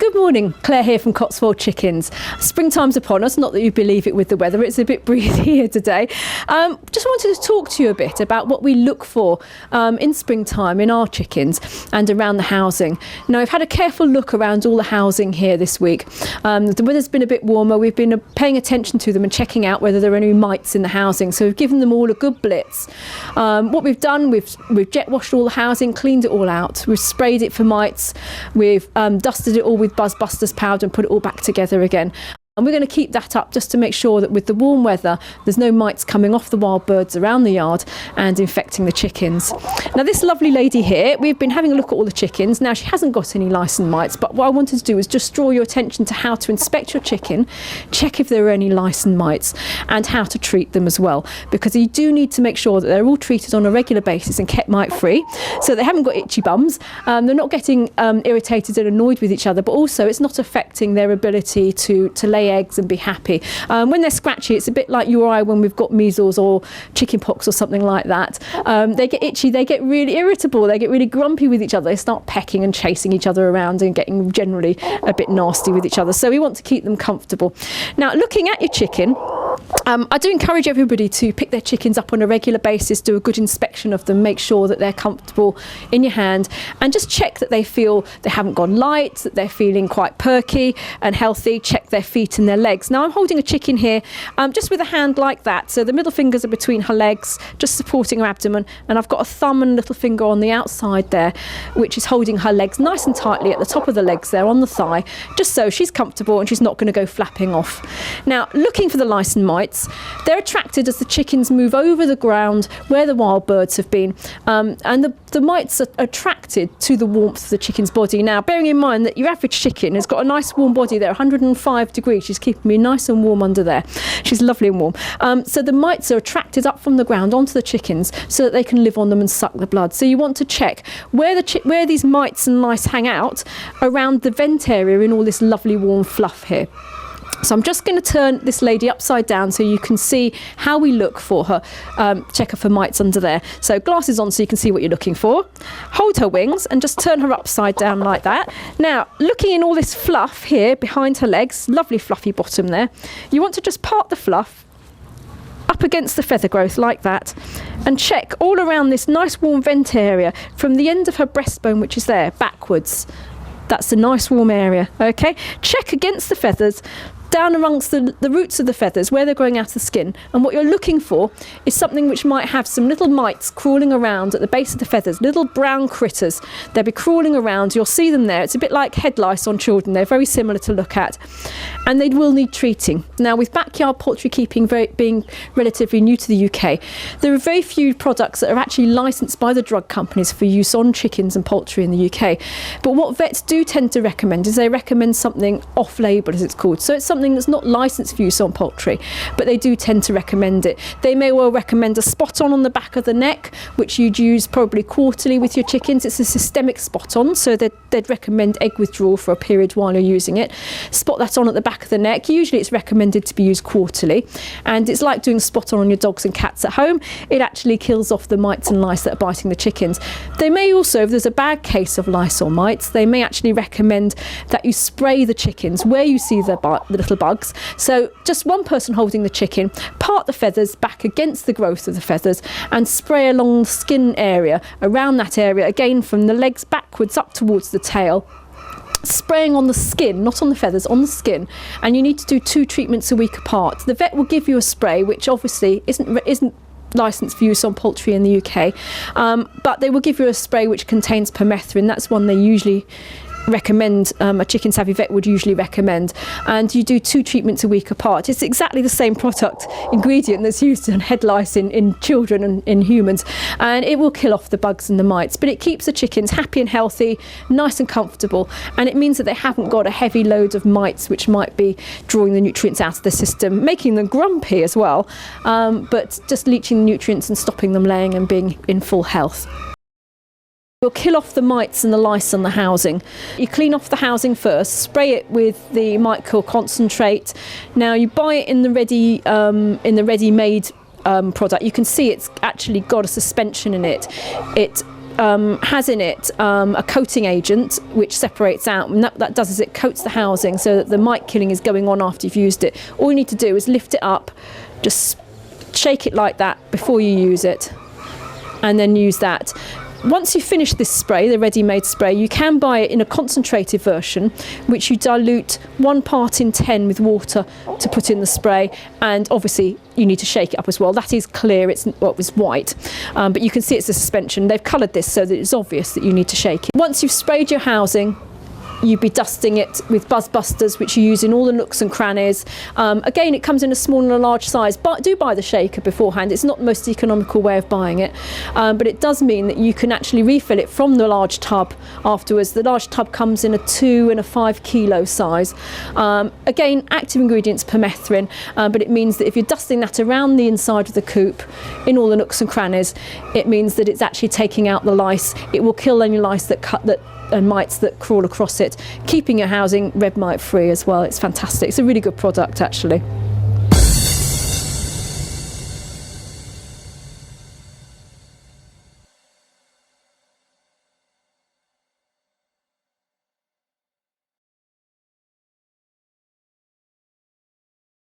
Good morning, Claire here from Cotswold Chickens. Springtime's upon us, not that you believe it with the weather, it's a bit breezy here today. Just wanted to talk to you a bit about what we look for in springtime in our chickens and around the housing. Now, I've had a careful look around all the housing here this week. The weather's been a bit warmer, we've been paying attention to them and checking out whether there are any mites in the housing, so we've given them all a good blitz. What we've done, we've jet washed all the housing, cleaned it all out, we've sprayed it for mites, we've dusted it all with Buzz Busters powder and put it all back together again. And we're going to keep that up just to make sure that with the warm weather, there's no mites coming off the wild birds around the yard and infecting the chickens. Now, this lovely lady here, we've been having a look at all the chickens. Now, she hasn't got any lice and mites, but what I wanted to do is just draw your attention to how to inspect your chicken, check if there are any lice and mites, and how to treat them as well. Because you do need to make sure that they're all treated on a regular basis and kept mite-free, so they haven't got itchy bums, they're not getting irritated and annoyed with each other, but also it's not affecting their ability to lay eggs and be happy. When they're scratchy, it's a bit like you or I when we've got measles or chicken pox or something like that. They get itchy, they get really irritable, they get really grumpy with each other, they start pecking and chasing each other around and getting generally a bit nasty with each other. So we want to keep them comfortable. Now, looking at your chicken, I do encourage everybody to pick their chickens up on a regular basis, do a good inspection of them, make sure that they're comfortable in your hand, and just check that they feel they haven't gone light, that they're feeling quite perky and healthy. Check their feet and their legs. Now, I'm holding a chicken here just with a hand like that, so the middle fingers are between her legs, just supporting her abdomen, and I've got a thumb and little finger on the outside there, which is holding her legs nice and tightly at the top of the legs there on the thigh, just so she's comfortable and she's not going to go flapping off. Now, looking for the lice and mites, they're attracted as the chickens move over the ground where the wild birds have been, and the mites are attracted to the warmth of the chicken's body. Now, bearing in mind that your average chicken has got a nice warm body there, 105 degrees, she's keeping me nice and warm under there. She's lovely and warm. So the mites are attracted up from the ground onto the chickens so that they can live on them and suck the blood. So you want to check where these mites and lice hang out around the vent area in all this lovely warm fluff here. So I'm just going to turn this lady upside down so you can see how we look for her, check her for mites under there. So glasses on so you can see what you're looking for. Hold her wings and just turn her upside down like that. Now, looking in all this fluff here behind her legs, lovely fluffy bottom there, you want to just part the fluff up against the feather growth like that and check all around this nice warm vent area from the end of her breastbone, which is there, backwards. That's the nice warm area, okay? Check against the feathers, down amongst the roots of the feathers where they're growing out of the skin, and what you're looking for is something which might have some little mites crawling around at the base of the feathers, little brown critters. They'll be crawling around, you'll see them there. It's a bit like head lice on children, they're very similar to look at, and they will need treating. Now, with backyard poultry keeping being relatively new to the UK, there are very few products that are actually licensed by the drug companies for use on chickens and poultry in the UK. But what vets do tend to recommend is they recommend something off-label, as it's called. So it's something that's not licensed for use on poultry, but they do tend to recommend it. They may well recommend a spot on the back of the neck, which you'd use probably quarterly with your chickens. It's a systemic spot on, so they'd recommend egg withdrawal for a period while you're using it. Spot that on at the back of the neck. Usually it's recommended to be used quarterly, and it's like doing spot on your dogs and cats at home. It actually kills off the mites and lice that are biting the chickens. They may also, if there's a bad case of lice or mites, they may actually recommend that you spray the chickens where you see the little bugs. So just one person holding the chicken, part the feathers back against the growth of the feathers and spray along the skin area, around that area, again from the legs backwards up towards the tail, spraying on the skin, not on the feathers, on the skin. And you need to do 2 treatments a week apart. The vet will give you a spray which obviously isn't licensed for use on poultry in the UK, but they will give you a spray which contains permethrin. That's one they usually recommend, a chicken savvy vet would usually recommend, and you do 2 treatments a week apart. It's exactly the same product ingredient that's used in head lice in children and in humans, and it will kill off the bugs and the mites, but it keeps the chickens happy and healthy, nice and comfortable, and it means that they haven't got a heavy load of mites which might be drawing the nutrients out of the system, making them grumpy as well, but just leaching the nutrients and stopping them laying and being in full health. We'll kill off the mites and the lice on the housing. You clean off the housing first, spray it with the mite kill concentrate. Now you buy it in the ready-made product. You can see it's actually got a suspension in it. It has in it a coating agent which separates out, and that does is it coats the housing so that the mite killing is going on after you've used it. All you need to do is lift it up, just shake it like that before you use it, and then use that. Once you finish this spray, the ready-made spray, you can buy it in a concentrated version, which you dilute 1 part in 10 with water to put in the spray, and obviously you need to shake it up as well. That is clear, it was white, but you can see it's a suspension. They've coloured this so that it's obvious that you need to shake it. Once you've sprayed your housing, you'd be dusting it with buzz busters, which you use in all the nooks and crannies. Again, it comes in a small and a large size, but do buy the shaker beforehand. It's not the most economical way of buying it, but it does mean that you can actually refill it from the large tub afterwards. The large tub comes in a 2 and a 5 kilo size. Again, active ingredients permethrin, but it means that if you're dusting that around the inside of the coop, in all the nooks and crannies, it means that it's actually taking out the lice. It will kill any lice and mites that crawl across it, keeping your housing red mite free as well. It's fantastic. It's a really good product actually.